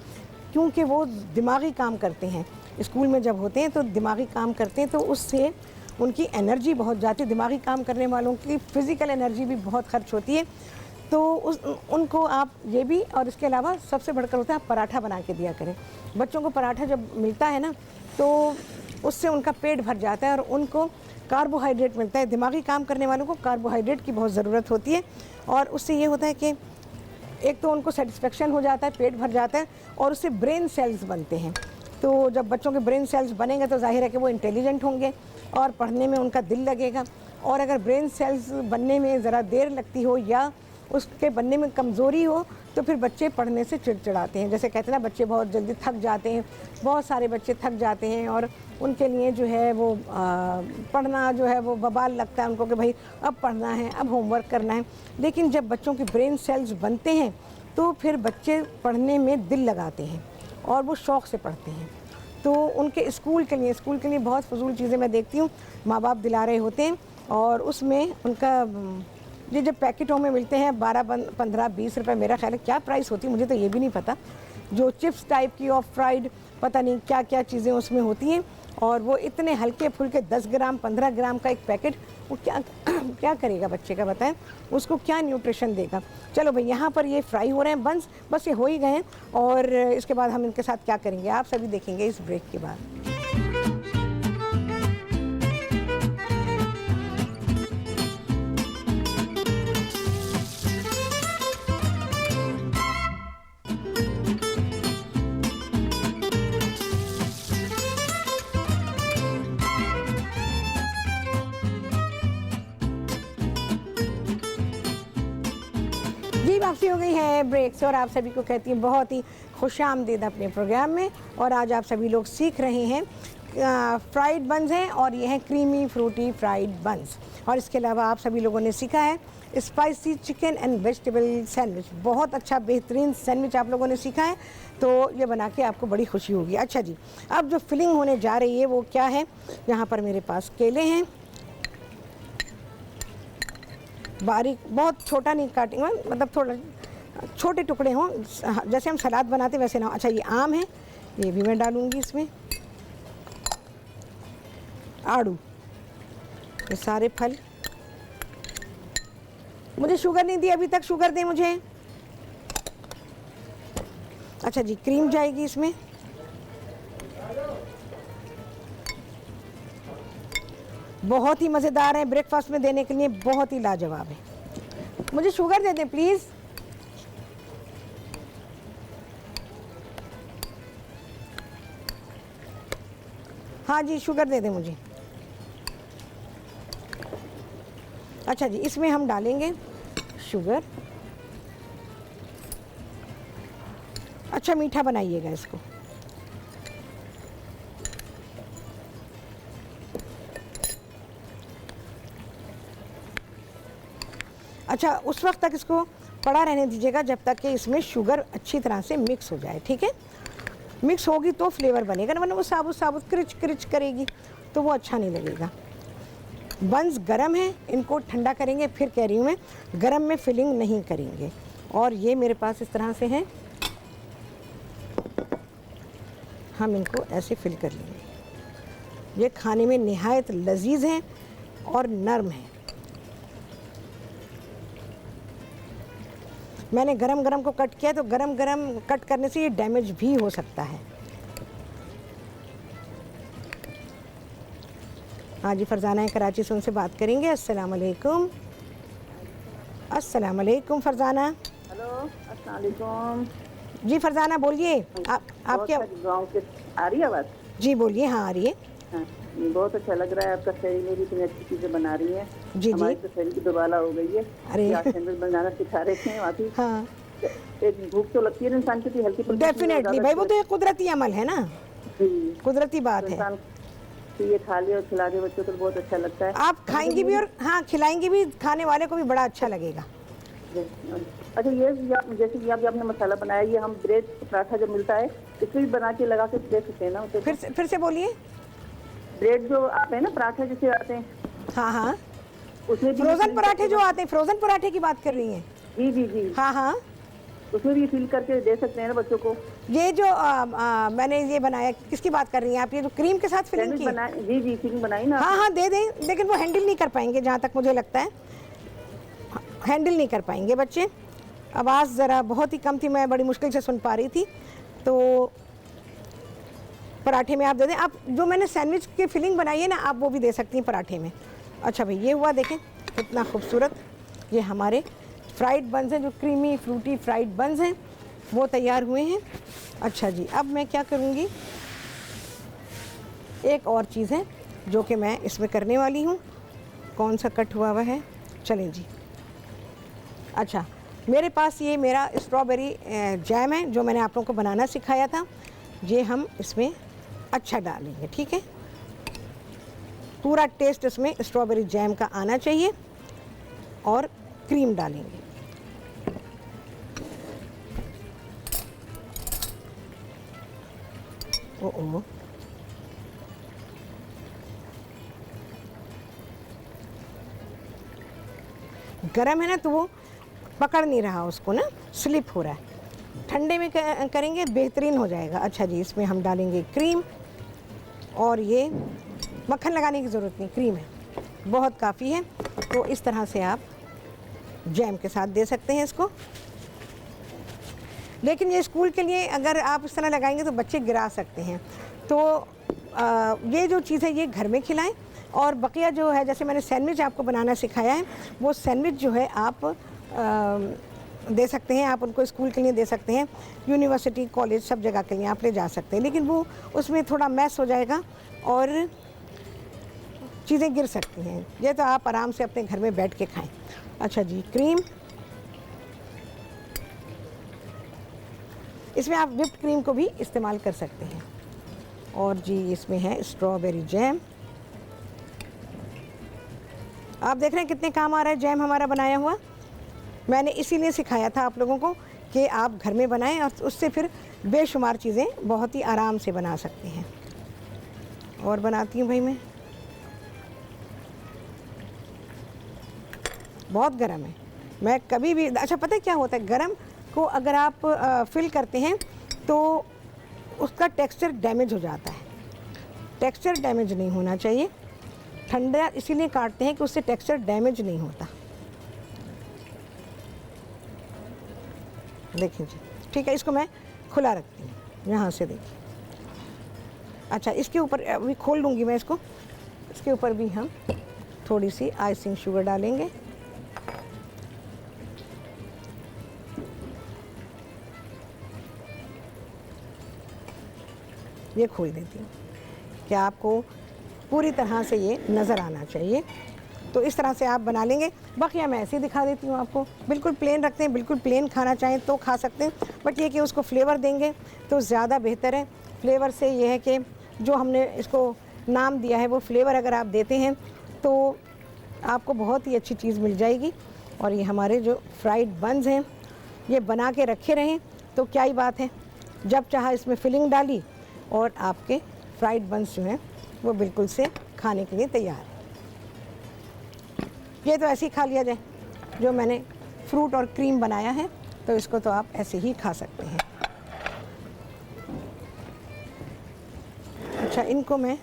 क्योंकि वो दिमागी काम करते हैं स्कूल में जब होते हैं, तो दिमागी काम करते हैं, तो उससे उनकी एनर्जी बहुत जाती है। दिमागी काम करने वालों की फ़िज़िकल एनर्जी भी बहुत खर्च होती है। तो उनको आप ये भी, और इसके अलावा सबसे बढ़कर होता है आप पराठा बना के दिया करें बच्चों को। पराठा जब मिलता है ना तो उससे उनका पेट भर जाता है और उनको कार्बोहाइड्रेट मिलता है। दिमागी काम करने वालों को कार्बोहाइड्रेट की बहुत ज़रूरत होती है, और उससे ये होता है कि एक तो उनको सेटिस्फेक्शन हो जाता है, पेट भर जाता है, और उससे ब्रेन सेल्स बनते हैं। तो जब बच्चों के ब्रेन सेल्स बनेंगे तो जाहिर है कि वो इंटेलिजेंट होंगे और पढ़ने में उनका दिल लगेगा, और अगर ब्रेन सेल्स बनने में ज़रा देर लगती हो या उसके बनने में कमज़ोरी हो तो फिर बच्चे पढ़ने से चिड़चिड़ाते हैं। जैसे कहते हैं ना, बच्चे बहुत जल्दी थक जाते हैं, बहुत सारे बच्चे थक जाते हैं और उनके लिए जो है वो पढ़ना जो है वो बवाल लगता है उनको कि भाई अब पढ़ना है, अब होमवर्क करना है। लेकिन जब बच्चों के ब्रेन सेल्स बनते हैं तो फिर बच्चे पढ़ने में दिल लगाते हैं और वो शौक़ से पढ़ते हैं। तो उनके स्कूल के लिए बहुत फजूल चीज़ें मैं देखती हूँ माँ बाप दिला रहे होते हैं, और उसमें उनका ये जब पैकेटों में मिलते हैं 12, 15, 20 रुपए, मेरा ख्याल है क्या प्राइस होती है मुझे तो ये भी नहीं पता, जो चिप्स टाइप की और फ्राइड पता नहीं क्या क्या चीज़ें उसमें होती हैं, और वो इतने हल्के फुल्के 10 ग्राम 15 ग्राम का एक पैकेट, वो क्या क्या करेगा बच्चे का, बताएं उसको क्या न्यूट्रिशन देगा। चलो भाई, यहाँ पर ये फ्राई हो रहे हैं बंस, बस ये हो ही गए हैं, और इसके बाद हम इनके साथ क्या करेंगे आप सभी देखेंगे इस ब्रेक के बाद। जी, वापसी हो गई है ब्रेक से, और आप सभी को कहती हूँ बहुत ही खुशामदीद अपने प्रोग्राम में। और आज आप सभी लोग सीख रहे हैं फ्राइड बंस हैं, और ये हैं क्रीमी फ्रूटी फ्राइड बंस। और इसके अलावा आप सभी लोगों ने सीखा है spicy chicken and vegetable sandwich. बहुत अच्छा बेहतरीन सैंडविच आप लोगों ने सीखा है, तो ये बना के आपको बड़ी खुशी होगी। अच्छा जी, अब जो फिलिंग होने जा रही है वो क्या है, यहाँ पर मेरे पास केले हैं, बारीक, बहुत छोटा नहीं काटेंगे, मतलब थोड़ा छोटे टुकड़े हों, जैसे हम सलाद बनाते वैसे ना हो। अच्छा, ये आम है, ये भी मैं डालूंगी इसमें, आड़ू, ये सारे फल। मुझे शुगर नहीं दी अभी तक, शुगर दे मुझे। अच्छा जी, क्रीम जाएगी इसमें, बहुत ही मज़ेदार है, ब्रेकफास्ट में देने के लिए बहुत ही लाजवाब है। मुझे शुगर दे दें प्लीज़। हाँ जी, शुगर दे दें मुझे। अच्छा जी, इसमें हम डालेंगे शुगर। अच्छा, मीठा बनाइएगा इसको। अच्छा, उस वक्त तक इसको पड़ा रहने दीजिएगा जब तक कि इसमें शुगर अच्छी तरह से मिक्स हो जाए, ठीक है। मिक्स होगी तो फ्लेवर बनेगा ना, वरना वो साबुत साबुत क्रिच क्रिच करेगी तो वो अच्छा नहीं लगेगा। बंस गरम है, इनको ठंडा करेंगे, फिर कह रही हूँ मैं गरम में फिलिंग नहीं करेंगे। और ये मेरे पास इस तरह से हैं, हम इनको ऐसे फिल कर लेंगे। ये खाने में निहायत लजीज हैं और नरम हैं। मैंने गरम गरम को कट किया, तो गरम गरम कट करने से ये डैमेज भी हो सकता है। हाँ जी, फरजाना है कराची से, उनसे बात करेंगे। अस्सलाम वालेकुम। अस्सलाम वालेकुम फरजाना। हेलो, अस्सलाम वालेकुम। जी फरजाना बोलिए, आपके गाँव के आ रही है आवाज़? जी बोलिए। हाँ आ रही है। हाँ, बहुत अच्छा लग रहा है आपका शरीर, मेरी इतनी अच्छी चीज़ें बना रही हैं। जी हमारी जी, तो शरीर की दोबारा हो गई है। अरे सैंडविच बनाना सिखा रहे थे वहाँ की। हाँ, एक भूख तो लगती है ना इंसान की, हल्की फुल्की डेफिनेटली भाई, वो तो एक कुदरती अमल है ना, जी, कुदरती बात तो है। इंसान तो ये खा ले और खिला दे बच्चों को, तो बहुत अच्छा लगता है। आप खाएंगी भी और हाँ खिलाएंगी भी, खाने वाले को भी बड़ा अच्छा लगेगा। अच्छा, ये जैसे कि आपने मसाला बनाया, ये हम ब्रेड पराठा जो मिलता है इसमें भी बना के लगा के दे सकते हैं ना उसे? फिर से बोलिए। ब्रेड जो आते हैं ना, पराठा जैसे आते हैं, हाँ हाँ, उसमें भी फ्रोजन पराठे जो आते हैं, फ्रोजन पराठे की बात कर रही हैं? जी जी जी, हाँ हाँ, उसमें भी फिल करके दे सकते हैं ना बच्चों को। ये जो मैंने ये बनाया, किसकी बात कर रही हैं आप? ये जो क्रीम के साथ फिलिंग की? जी जी, फिलिंग बनाई ना। हाँ हाँ दे दें, लेकिन वो हैंडल नहीं कर पाएंगे, जहाँ तक मुझे लगता है हैंडल नहीं कर पाएंगे बच्चे। आवाज़ ज़रा बहुत ही कम थी, मैं बड़ी मुश्किल से सुन पा रही थी। तो पराठे में आप दे दें। आप जो मैंने सैंडविच की फिलिंग बनाई है ना, आप वो भी दे सकती हैं पराठे में। अच्छा भाई, ये हुआ, देखें कितना खूबसूरत ये हमारे फ्राइड बंस हैं, जो क्रीमी फ्रूटी फ्राइड बंस हैं, वो तैयार हुए हैं। अच्छा जी, अब मैं क्या करूँगी, एक और चीज़ है जो कि मैं इसमें करने वाली हूँ। कौन सा कट हुआ है। चलें जी। अच्छा, मेरे पास ये मेरा स्ट्रॉबेरी जैम है जो मैंने आप लोगों को बनाना सिखाया था। ये हम इसमें अच्छा डालेंगे, ठीक है। पूरा टेस्ट इसमें स्ट्रॉबेरी जैम का आना चाहिए और क्रीम डालेंगे। ओ गरम है ना, तो वो पकड़ नहीं रहा उसको ना, स्लिप हो रहा है। ठंडे में करेंगे बेहतरीन हो जाएगा। अच्छा जी, इसमें हम डालेंगे क्रीम, और ये मक्खन लगाने की ज़रूरत नहीं, क्रीम है, बहुत काफ़ी है। तो इस तरह से आप जैम के साथ दे सकते हैं इसको। लेकिन ये स्कूल के लिए अगर आप इस तरह लगाएंगे तो बच्चे गिरा सकते हैं। तो ये जो चीज़ है ये घर में खिलाएं। और बकिया जो है, जैसे मैंने सैंडविच आपको बनाना सिखाया है, वो सैंडविच जो है आप दे सकते हैं। आप उनको स्कूल के लिए दे सकते हैं, यूनिवर्सिटी, कॉलेज, सब जगह के लिए आप ले जा सकते हैं। लेकिन वो उसमें थोड़ा मैस हो जाएगा और चीज़ें गिर सकती हैं। ये तो आप आराम से अपने घर में बैठ के खाएं। अच्छा जी, क्रीम, इसमें आप व्हिप्ड क्रीम को भी इस्तेमाल कर सकते हैं। और जी इसमें है स्ट्रॉबेरी जैम। आप देख रहे हैं कितने काम आ रहा है जैम हमारा बनाया हुआ। मैंने इसीलिए सिखाया था आप लोगों को कि आप घर में बनाएं और उससे फिर बेशुमार चीज़ें बहुत ही आराम से बना सकते हैं। और बनाती हूँ भाई मैं, बहुत गर्म है। मैं कभी भी, अच्छा पता है क्या होता है, गरम को अगर आप फिल करते हैं तो उसका टेक्सचर डैमेज हो जाता है। टेक्सचर डैमेज नहीं होना चाहिए। ठंडा इसीलिए काटते हैं कि उससे टेक्सचर डैमेज नहीं होता। देखिए जी, ठीक है, इसको मैं खुला रखती हूँ यहाँ से, देखिए। अच्छा, इसके ऊपर अभी खोल लूँगी मैं इसको। इसके ऊपर भी हम थोड़ी सी आइसिंग शुगर डालेंगे। ये खोल देती हूँ कि आपको पूरी तरह से ये नज़र आना चाहिए। तो इस तरह से आप बना लेंगे। बाकी मैं ऐसे ही दिखा देती हूँ आपको। बिल्कुल प्लेन रखते हैं, बिल्कुल प्लेन खाना चाहें तो खा सकते हैं, बट ये कि उसको फ्लेवर देंगे तो ज़्यादा बेहतर है। फ्लेवर से ये है कि जो हमने इसको नाम दिया है वो फ्लेवर अगर आप देते हैं तो आपको बहुत ही अच्छी चीज़ मिल जाएगी। और ये हमारे जो फ्राइड बन्स हैं ये बना के रखे रहें तो क्या ही बात है। जब चाहा इसमें फिलिंग डाली और आपके फ्राइड बन्स जो हैं वो बिल्कुल से खाने के लिए तैयार है। ये तो ऐसे ही खा लिया जाए। जो मैंने फ्रूट और क्रीम बनाया है तो इसको तो आप ऐसे ही खा सकते हैं। अच्छा, इनको मैं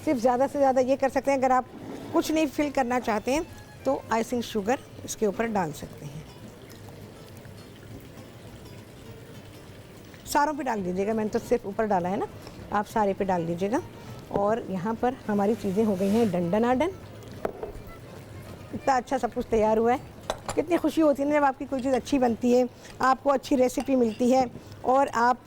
सिर्फ ज़्यादा से ज़्यादा ये कर सकते हैं, अगर आप कुछ नहीं फिल करना चाहते हैं तो आइसिंग शुगर इसके ऊपर डाल सकते हैं। सारों पे डाल दीजिएगा, मैंने तो सिर्फ ऊपर डाला है ना, आप सारे पे डाल दीजिएगा। और यहाँ पर हमारी चीज़ें हो गई हैं डंडनाडन। इतना अच्छा सब कुछ तैयार हुआ है। कितनी खुशी होती है ना जब आपकी कोई चीज़ अच्छी बनती है, आपको अच्छी रेसिपी मिलती है और आप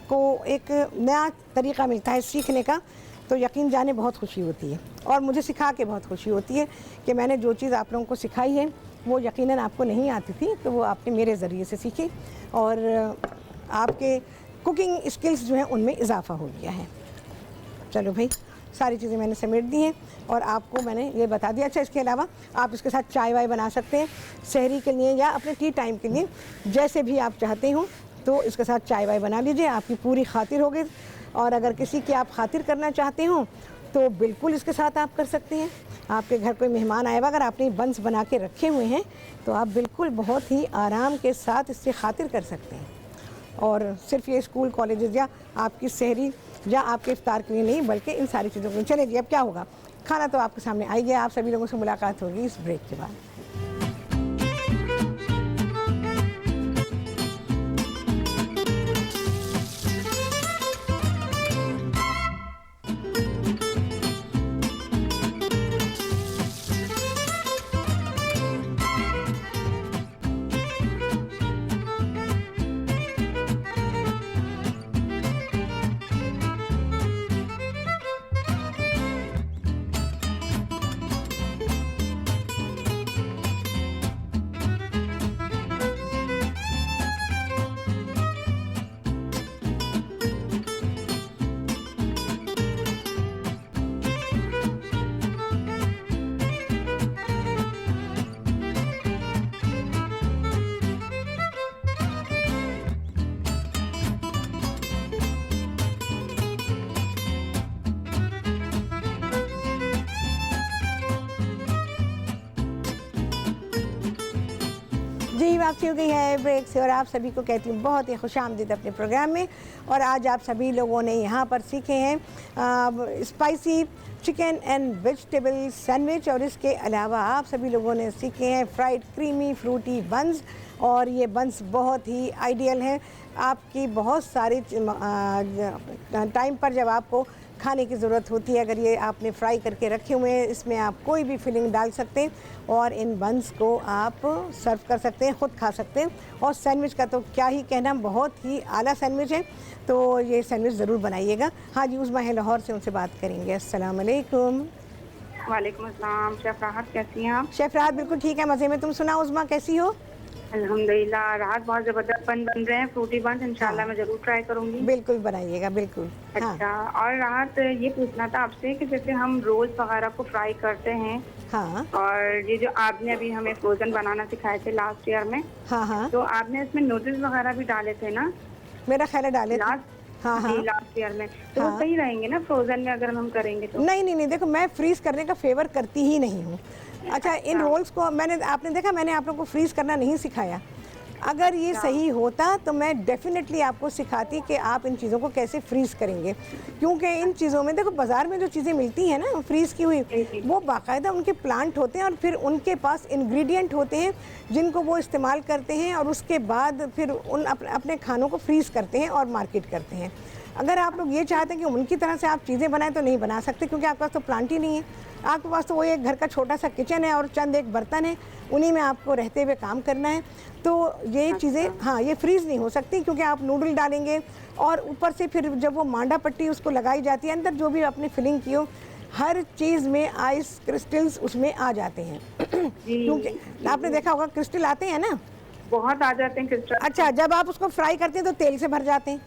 को एक नया तरीक़ा मिलता है सीखने का, तो यकीन जाने बहुत खुशी होती है। और मुझे सिखा के बहुत खुशी होती है कि मैंने जो चीज़ आप लोगों को सिखाई है वो यकीनन आपको नहीं आती थी, तो वो आपने मेरे ज़रिए से सीखी और आपके कुकिंग स्किल्स जो हैं उनमें इजाफ़ा हो गया है। चलो भाई, सारी चीज़ें मैंने समेट दी हैं और आपको मैंने ये बता दिया। अच्छा, इसके अलावा आप इसके साथ चाय वाय बना सकते हैं सहरी के लिए या अपने टी टाइम के लिए, जैसे भी आप चाहते हो। तो इसके साथ चाय वाय बना लीजिए, आपकी पूरी खातिर होगी। और अगर किसी की आप खातिर करना चाहते हो तो बिल्कुल इसके साथ आप कर सकते हैं। आपके घर कोई मेहमान आएगा, अगर आपने बंस बना के रखे हुए हैं तो आप बिल्कुल बहुत ही आराम के साथ इससे खातिर कर सकते हैं। और सिर्फ ये स्कूल, कॉलेजेस या आपकी सहरी या आपके इफ्तार के लिए नहीं, बल्कि इन सारी चीज़ों के लिए। चलिए जी, अब क्या होगा, खाना तो आपके सामने आई गया। आप सभी लोगों से मुलाकात होगी इस ब्रेक के बाद। जी वापसी हो गई है ब्रेक से और आप सभी को कहती हूँ बहुत ही खुशामदीद अपने प्रोग्राम में। और आज आप सभी लोगों ने यहाँ पर सीखे हैं spicy chicken and vegetable sandwich और इसके अलावा आप सभी लोगों ने सीखे हैं फ्राइड क्रीमी फ्रूटी बन्स। और ये बन्स बहुत ही आइडियल हैं आपकी बहुत सारी टाइम पर जब आपको खाने की ज़रूरत होती है। अगर ये आपने फ्राई करके रखे हुए हैं इसमें आप कोई भी फिलिंग डाल सकते हैं और इन बन्स को आप सर्व कर सकते हैं, ख़ुद खा सकते हैं। और सैंडविच का तो क्या ही कहना, बहुत ही आला सैंडविच है, तो ये सैंडविच ज़रूर बनाइएगा। हाँ जी, उज़मा है लाहौर से, उनसे बात करेंगे। अस्सलाम वालेकुम। वालेकुम अस्सलाम। शेफ़ राहत कैसी हैं आप? शेफ़ राहत बिल्कुल ठीक है, मज़े में। तुम सुनाओ उज़मा कैसी हो? अल्हम्दुलिल्लाह। राहत बहुत ज़बरदस्त बन रहे हैं फ्रूटी बन, इंशाल्लाह मैं ज़रूर ट्राई करूँगी। बिल्कुल बनाइएगा, बिल्कुल। अच्छा और राहत ये पूछना था आपसे कि जैसे हम रोल्स वगैरह को फ्राई करते हैं, हाँ, और ये जो आपने अभी हमें फ्रोजन बनाना सिखाए थे लास्ट ईयर में, हाँ, तो आपने इसमें नूडल्स वगैरह भी डाले थे ना? मेरा ख्याल है डाले थे। हाँ, लास्ट ईयर में, तो वो सही रहेंगे ना फ्रोजन में अगर हम करेंगे तो? नहीं, देखो मैं फ्रीज करने का फेवर करती ही नहीं हूँ। अच्छा, इन रोल्स को आपने देखा मैंने आप लोगों को फ्रीज करना नहीं सिखाया। अगर ये सही होता तो मैं डेफिनेटली आपको सिखाती कि आप इन चीज़ों को कैसे फ्रीज़ करेंगे, क्योंकि इन चीज़ों में देखो बाज़ार में जो चीज़ें मिलती हैं ना फ्रीज़ की हुई, वो बाकायदा उनके प्लांट होते हैं और फिर उनके पास इंग्रेडिएंट होते हैं जिनको वो इस्तेमाल करते हैं और उसके बाद फिर उन अपने खानों को फ्रीज़ करते हैं और मार्केट करते हैं। अगर आप लोग ये चाहते हैं कि उनकी तरह से आप चीज़ें बनाएं तो नहीं बना सकते, क्योंकि आपके पास तो प्लांट ही नहीं है। आपके पास तो वो एक घर का छोटा सा किचन है और चंद एक बर्तन है, उन्हीं में आपको रहते हुए काम करना है। तो ये चीज़ें हाँ ये फ्रीज़ नहीं हो सकती, क्योंकि आप नूडल डालेंगे और ऊपर से फिर जब वो मांडा पट्टी उसको लगाई जाती है, अंदर जो भी आपने फिलिंग की हो हर चीज़ में आइस क्रिस्टल्स उसमें आ जाते हैं। क्योंकि आपने देखा होगा क्रिस्टल आते हैं ना, बहुत आ जाते हैं क्रिस्टल। अच्छा, जब आप उसको फ्राई करते हैं तो तेल से भर जाते हैं?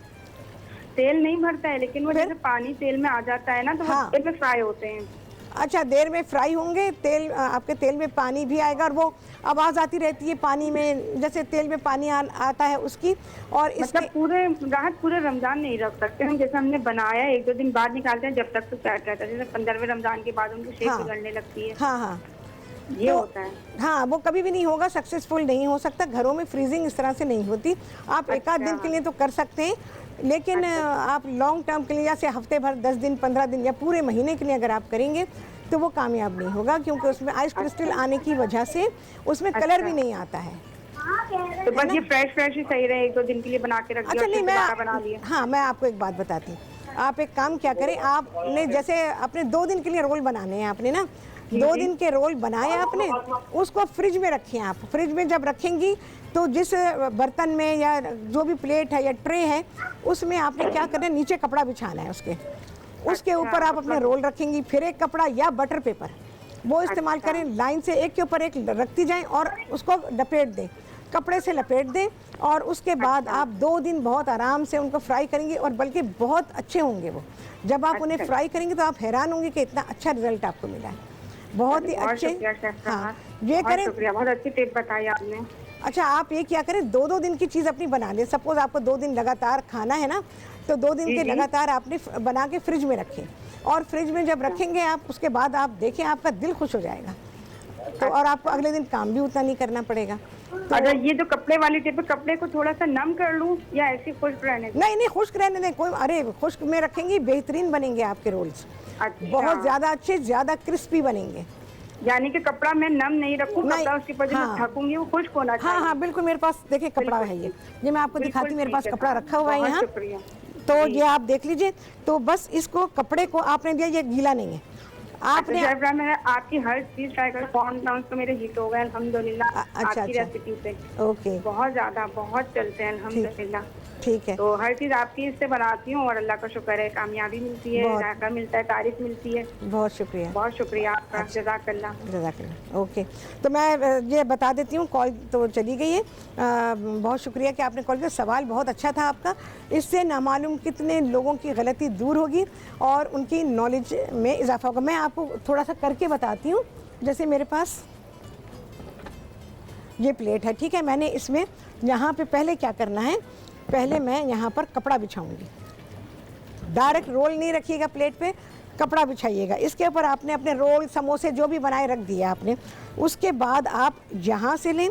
तेल नहीं भरता है, लेकिन वो जैसे पानी तेल में आ जाता है ना, तो वो तेल में फ्राई होते हैं। अच्छा, देर में फ्राई होंगे, तेल आपके तेल में पानी भी आएगा और वो आवाज़ आती रहती है पानी में, जैसे तेल में पानी आता है उसकी। और मतलब पूरे रमजान नहीं रख सकते हम, जैसे हमने बनाया 1-2 दिन बाद निकालते हैं, जब तक तो सेट रहता है। जैसे 15वें रमजान के बाद उनको शेप बिगड़ने लगती है। हाँ ये होता है। हाँ, वो कभी भी नहीं होगा, सक्सेसफुल नहीं हो सकता। घरों में फ्रीजिंग इस तरह से नहीं होती। आप एक आध दिन के लिए तो कर सकते हैं, लेकिन आप लॉन्ग टर्म के लिए जैसे हफ्ते भर 10 दिन 15 दिन या पूरे महीने के लिए अगर आप करेंगे तो वो कामयाब नहीं होगा, क्योंकि उसमें आइस क्रिस्टल आने की वजह से उसमें कलर भी नहीं आता है। तो बस ये फ्रेश ही सही रहे, 1-2 दिन के लिए बना के रख दिया। अच्छा नहीं, मैं आपको एक बात बताती हूँ। आप एक काम क्या करें, आपने जैसे अपने 2 दिन के लिए रोल बनाने हैं आपने ना, 2 दिन के रोल बनाए आपने, उसको फ्रिज में रखें। आप फ्रिज में जब रखेंगी तो जिस बर्तन में या जो भी प्लेट है या ट्रे है उसमें आपने क्या करना है, नीचे कपड़ा बिछाना है उसके ऊपर आप अपने रोल रखेंगी। फिर एक कपड़ा या बटर पेपर वो इस्तेमाल करें, लाइन से एक के ऊपर एक रखती जाएं और उसको लपेट दें, कपड़े से लपेट दें। और उसके बाद आप 2 दिन बहुत आराम से उनको फ्राई करेंगे और बल्कि बहुत अच्छे होंगे वो। जब आप उन्हें फ्राई करेंगे तो आप हैरान होंगे कि इतना अच्छा रिजल्ट आपको मिला है, बहुत ही अच्छे। हाँ, ये करें, बहुत अच्छी टिप बताई आपने। अच्छा, आप ये क्या करें, 2-2 दिन की चीज़ अपनी बना लें। सपोज आपको 2 दिन लगातार खाना है ना, तो 2 दिन के लगातार आपने बना के फ्रिज में रखें। और फ्रिज में जब रखेंगे आप, उसके बाद आप देखें आपका दिल खुश हो जाएगा। तो और आपको अगले दिन काम भी उतना नहीं करना पड़ेगा। तो अगर ये जो कपड़े वाली टिप, कपड़े को थोड़ा सा नम कर लूं या ऐसे खुश्क रहने दें? नहीं, खुश्क रहने दें। कोई अरे खुश्क में रखेंगी बेहतरीन बनेंगे आपके रोल्स। अच्छा। बहुत ज़्यादा अच्छे, ज़्यादा क्रिस्पी बनेंगे। यानी कि कपड़ा मैं नम नहीं रखूं, कपड़ा उसके ऊपर जो ढकूंगी वो खुश्क होना चाहिए। हाँ, बिल्कुल। मेरे पास देखिए कपड़ा है, ये मैं आपको दिखाती हूँ। मेरे पास कपड़ा रखा हुआ है यहाँ, तो ये आप देख लीजिए। तो बस इसको कपड़े को आपने दिया, ये गीला नहीं है आपने। अच्छा, मैं आपकी हर चीज ट्राई कर, कॉर्न तो मेरे हिट हो गए अल्हम्दुलिल्लाह। आपकी रेसिपी से ओके, बहुत ज्यादा बहुत चलते हैं अल्हम्दुलिल्लाह। ठीक है, तो हर चीज़ आपकी इससे बनाती हूँ और अल्लाह का शुक्र है, कामयाबी मिलती है, जायका मिलता है, तारीफ मिलती है। बहुत शुक्रिया, बहुत शुक्रिया आपका। जज़ाकल्लाह। जज़ाकल्लाह। ओके, तो मैं ये बता देती हूँ, कॉल तो चली गई है। बहुत शुक्रिया कि आपने कॉल किया। सवाल बहुत अच्छा था आपका, इससे नामालूम कितने लोगों की गलती दूर होगी और उनकी नॉलेज में इजाफा होगा। मैं आपको थोड़ा सा करके बताती हूँ। जैसे मेरे पास ये प्लेट है, ठीक है, मैंने इसमें यहाँ पे पहले क्या करना है, पहले मैं यहाँ पर कपड़ा बिछाऊंगी। डायरेक्ट रोल नहीं रखिएगा प्लेट पे, कपड़ा बिछाइएगा। इसके ऊपर आपने अपने रोल समोसे जो भी बनाए रख दिए आपने, उसके बाद आप यहाँ से लें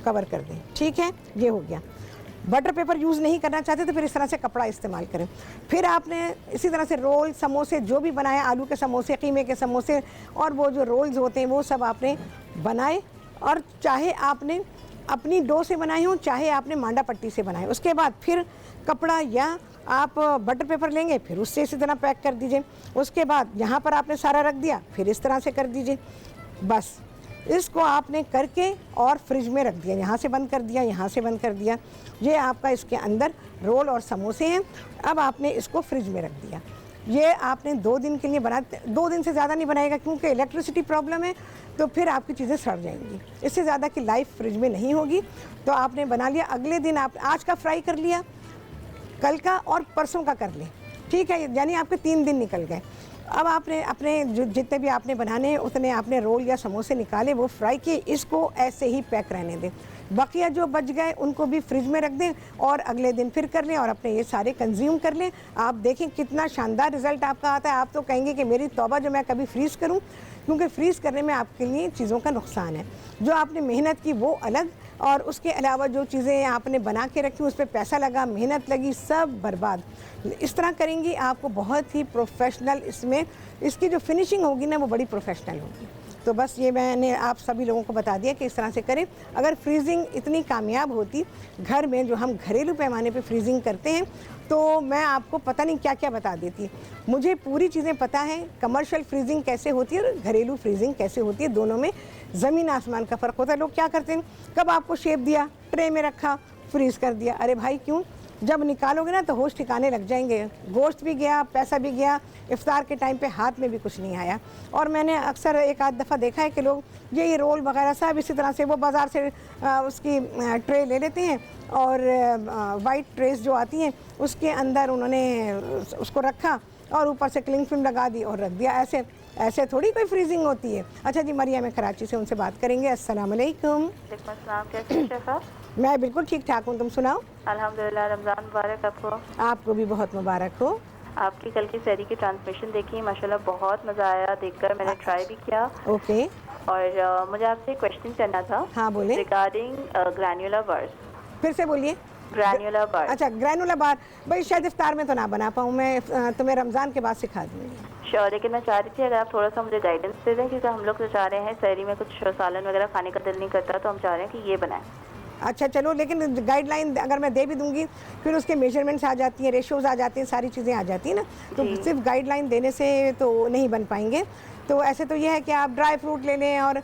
कवर कर दें। ठीक है, ये हो गया। बटर पेपर यूज़ नहीं करना चाहते तो फिर इस तरह से कपड़ा इस्तेमाल करें। फिर आपने इसी तरह से रोल, समोसे जो भी बनाए, आलू के समोसे, कीमे के समोसे और वो जो रोल्स होते हैं वो सब आपने बनाए, और चाहे आपने अपनी डो से बनाए हों, चाहे आपने मांडा पट्टी से बनाए। उसके बाद फिर कपड़ा या आप बटर पेपर लेंगे, फिर उससे इसी तरह पैक कर दीजिए। उसके बाद यहाँ पर आपने सारा रख दिया, फिर इस तरह से कर दीजिए। बस इसको आपने करके और फ्रिज में रख दिया, यहाँ से बंद कर दिया, यहाँ से बंद कर दिया। ये आपका इसके अंदर रोल और समोसे हैं। अब आपने इसको फ्रिज में रख दिया। ये आपने 2 दिन के लिए बना, 2 दिन से ज़्यादा नहीं बनाएगा क्योंकि इलेक्ट्रिसिटी प्रॉब्लम है, तो फिर आपकी चीज़ें सड़ जाएंगी। इससे ज़्यादा की लाइफ फ्रिज में नहीं होगी। तो आपने बना लिया, अगले दिन आप आज का फ्राई कर लिया, कल का और परसों का कर लें। ठीक है, यानी आपके 3 दिन निकल गए। अब आपने अपने जो जितने भी आपने बनाने हैं उतने आपने रोल या समोसे निकाले, वो फ्राई किए, इसको ऐसे ही पैक रहने दें। बकिया जो बच गए उनको भी फ्रिज में रख दें और अगले दिन फिर कर लें और अपने ये सारे कंज्यूम कर लें। आप देखें कितना शानदार रिज़ल्ट आपका आता है। आप तो कहेंगे कि मेरी तौबा जो मैं कभी फ्रीज़ करूं, क्योंकि फ्रीज़ करने में आपके लिए चीज़ों का नुकसान है। जो आपने मेहनत की वो अलग, और उसके अलावा जो चीज़ें आपने बना के रखी उस पर पैसा लगा, मेहनत लगी, सब बर्बाद। इस तरह करेंगी आपको बहुत ही प्रोफेशनल, इसमें इसकी जो फिनिशिंग होगी ना वो बड़ी प्रोफेशनल होगी। तो बस ये मैंने आप सभी लोगों को बता दिया कि इस तरह से करें। अगर फ्रीजिंग इतनी कामयाब होती घर में, जो हम घरेलू पैमाने पे फ्रीजिंग करते हैं, तो मैं आपको पता नहीं क्या क्या बता देती। मुझे पूरी चीज़ें पता है, कमर्शियल फ्रीजिंग कैसे होती है और घरेलू फ्रीजिंग कैसे होती है, दोनों में ज़मीन आसमान का फ़र्क होता है। लोग क्या करते हैं, कब आपको शेप दिया, ट्रे में रखा, फ्रीज़ कर दिया। अरे भाई क्यों, जब निकालोगे ना तो होश ठिकाने लग जाएंगे। गोश्त भी गया, पैसा भी गया, इफ्तार के टाइम पे हाथ में भी कुछ नहीं आया। और मैंने अक्सर एक आध दफ़ा देखा है कि लोग यही रोल वगैरह सब इसी तरह से वो बाज़ार से उसकी ट्रे ले लेते हैं और वाइट ट्रेस जो आती हैं उसके अंदर उन्होंने उसको रखा और ऊपर से क्लिंग फिल्म लगा दी और रख दिया। ऐसे थोड़ी कोई फ्रीजिंग होती है। अच्छा जी, मरियम है कराची से, उनसे बात करेंगे। अस्सलाम वालेकुम। मैं बिल्कुल ठीक ठाक हूँ, तुम सुनाओ? अल्हम्दुलिल्लाह, रमज़ान मुबारक आपको। आपको भी बहुत मुबारक हो। आपकी कल की सहरी की ट्रांसमिशन देखी, माशाल्लाह बहुत मज़ा आया देखकर, मैंने ट्राई भी किया। ओके। और मुझे आपसे क्वेश्चन करना था। हाँ बोले। Regarding granular bars. फिर से बोलिए। ग्रैन्युलर बार। अच्छा, ग्रैनुलर बार भाई शायद इफ्तार में तो ना बना पाऊँ मैं, तुम्हें रमज़ान के बाद सिखा दूँगी। श्योर, लेकिन मैं चाह रही थी अगर आप थोड़ा सा मुझे गाइडेंस दे दें, क्योंकि हम लोग तो चाह रहे हैं सहरी में कुछ सालन वगैरह खाने का दिल नहीं करता, तो हम चाह रहे हैं कि ये बनाएं। अच्छा चलो, लेकिन गाइडलाइन अगर मैं दे भी दूंगी फिर उसके मेजरमेंट्स आ जाती हैं, रेशियोज़ आ जाती हैं, सारी चीज़ें आ जाती हैं ना, तो सिर्फ गाइडलाइन देने से तो नहीं बन पाएंगे। तो ऐसे तो ये है कि आप ड्राई फ्रूट ले लें और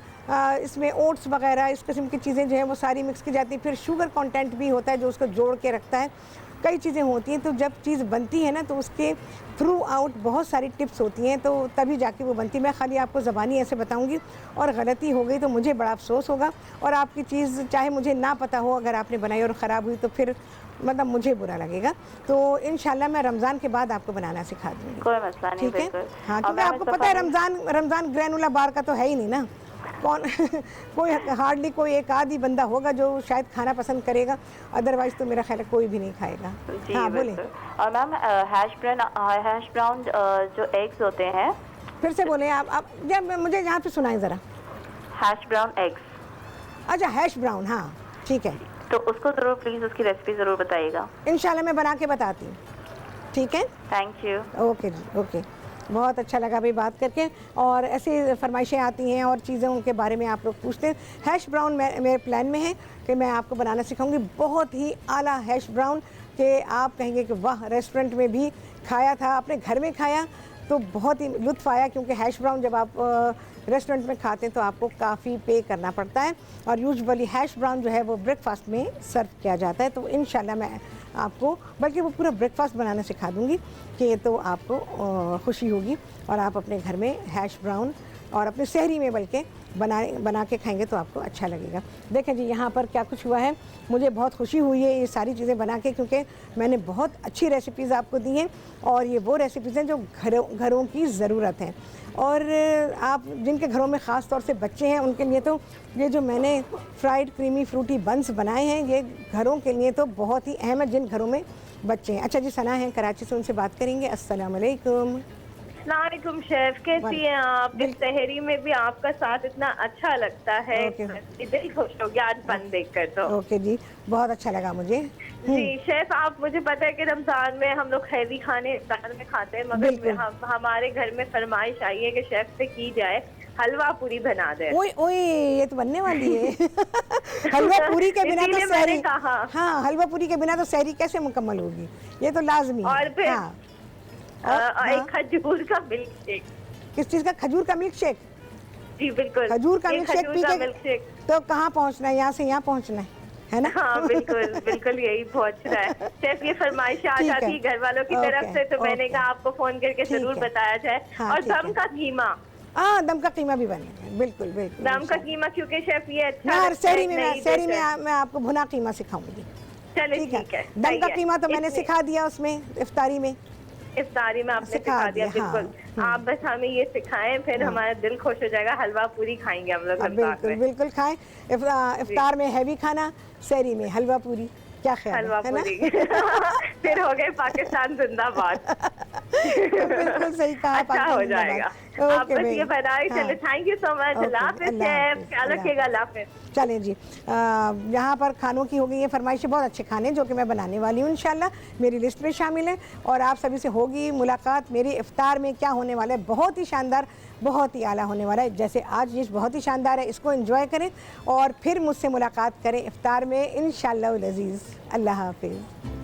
इसमें ओट्स वगैरह इस किस्म की चीज़ें जो है वो सारी मिक्स की जाती हैं। फिर शुगर कंटेंट भी होता है जो उसको जोड़ के रखता है, कई चीज़ें होती हैं। तो जब चीज़ बनती है ना तो उसके थ्रू आउट बहुत सारी टिप्स होती हैं, तो तभी जाके वो बनती है। मैं खाली आपको ज़बानी ऐसे बताऊंगी और गलती हो गई तो मुझे बड़ा अफसोस होगा, और आपकी चीज़ चाहे मुझे ना पता हो, अगर आपने बनाई और ख़राब हुई तो फिर मतलब मुझे बुरा लगेगा। तो इंशाल्लाह मैं रमज़ान के बाद आपको बनाना सिखा दूँगी। कोई मसला नहीं, ठीक है। हाँ, क्योंकि आपको पता है रमज़ान ग्रैनुला बार का तो है ही नहीं ना, कौन कोई हार्डली कोई एक आध ही बंदा होगा जो शायद खाना पसंद करेगा, अदरवाइज तो मेरा ख्याल है कोई भी नहीं खाएगा। हाँ बोले। और मैम हैश ब्राउन जो एग्स होते हैं, फिर से बोले आप जब मुझे यहाँ पे सुनाएं ज़रा। Hash brown eggs. अच्छा, हैश ब्राउन, हाँ ठीक है। तो उसको ज़रूर प्लीज़ उसकी रेसिपी ज़रूर बताइएगा। इंशाल्लाह मैं बना के बताती हूँ, ठीक है। Thank you. ओके जी, ओके। बहुत अच्छा लगा भाई बात करके, और ऐसी फरमाइशें आती हैं और चीज़ों के बारे में आप लोग पूछते हैं। हैश ब्राउन मेरे प्लान में है कि मैं आपको बनाना सिखाऊंगी, बहुत ही आला हैश ब्राउन कि आप कहेंगे कि वाह, रेस्टोरेंट में भी खाया था, अपने घर में खाया तो बहुत ही लुत्फ़ आया, क्योंकि हैश ब्राउन जब आप रेस्टोरेंट में खाते हैं तो आपको काफ़ी पे करना पड़ता है, और यूजुअली हैश ब्राउन जो है वो ब्रेकफास्ट में सर्व किया जाता है। तो इंशाल्लाह मैं आपको बल्कि वो पूरा ब्रेकफास्ट बनाना सिखा दूंगी कि तो आपको खुशी होगी, और आप अपने घर में हैश ब्राउन और अपने सहरी में बल्कि बना के खाएंगे तो आपको अच्छा लगेगा। देखें जी यहाँ पर क्या कुछ हुआ है, मुझे बहुत खुशी हुई है ये सारी चीज़ें बना के, क्योंकि मैंने बहुत अच्छी रेसिपीज़ आपको दी हैं, और ये वो रेसिपीज़ हैं जो घरों की ज़रूरत है। और आप जिनके घरों में ख़ास तौर से बच्चे हैं उनके लिए तो ये जो मैंने फ्राइड क्रीमी फ्रूटी बंस बनाए हैं ये घरों के लिए तो बहुत ही अहम है, जिन घरों में बच्चे हैं। अच्छा जी, सना है कराची से, उनसे बात करेंगे। अस्सलाम वालेकुम। अस्सलाम वालेकुम शेफ, कैसी हैं आप? इस सहरी में भी आपका साथ इतना अच्छा लगता है, दिल खुश हो गया आज बन देख कर। तो ओके जी, बहुत अच्छा लगा मुझे जी शेफ। आप मुझे पता है कि रमजान में हम लोग हैवी खाने इफ्तार में खाते हैं, मगर हमारे घर में फरमाइश आई है कि शेफ से की जाए हलवा पूरी बना दे। ओए ओए, ये तो बनने वाली है। हलवा पूरी के बिना तो सहरी, हाँ हलवा पूरी के बिना तो सहरी कैसे मुकम्मल होगी, ये तो लाजमी है। और फिर हाँ। एक खजूर का मिल्क शेक। किस चीज का? खजूर का मिल्क शेक? जी बिल्कुल, खजूर का मिल्क शेक पी के तो कहाँ पहुँचना है, यहाँ से यहाँ पहुँचना है ना? हाँ बिल्कुल बिल्कुल, यही पहुँच रहा है शेफ। ये फरमाइश आ जाती है घर वालों की तरफ से, तो मैंने कहा आपको फोन करके जरूर बताया जाए। और दम का कीमा, दम का कीमा भी बनेगा, बिल्कुल बिल्कुल दम का कीमा, क्योंकि शेफ ये अच्छा सहरी में मैं आपको भुना कीमा सिखाऊंगी। चलिए ठीक है। दम का कीमा तो मैंने सिखा दिया उसमें, इफ्तारी में आपने सिखा दिया। बिल्कुल आप बस हमें ये सिखाएं, फिर हमारा दिल खुश हो जाएगा। हलवा पूरी खाएंगे हम लोग। बिल्कुल बिल्कुल खाएं। इफ्तार में हैवी खाना, सहरी में हलवा पूरी, क्या ख्याल है? हलवा पूरी। फिर हो गए पाकिस्तान जिंदाबाद। बिल्कुल सही कहा, अच्छा हो जाएगा। आप बस ये बनाए चले। Thank you so much. अल्लाह हाफिज़ शेफ, ख्याल रखिएगा। अल्लाह हाफिज़। चलें जी, यहाँ पर खानों की हो गई है फरमाइशें, बहुत अच्छे खाने जो कि मैं बनाने वाली हूँ इंशाल्लाह, मेरी लिस्ट में शामिल है। और आप सभी से होगी मुलाकात मेरी इफ्तार में। क्या होने वाला है? बहुत ही शानदार, बहुत ही आला होने वाला है। जैसे आज डिश बहुत ही शानदार है, इसको एंजॉय करें और फिर मुझसे मुलाकात करें इफ्तार में इंशाल्लाह अज़ीज़। अल्लाह हाफिज़।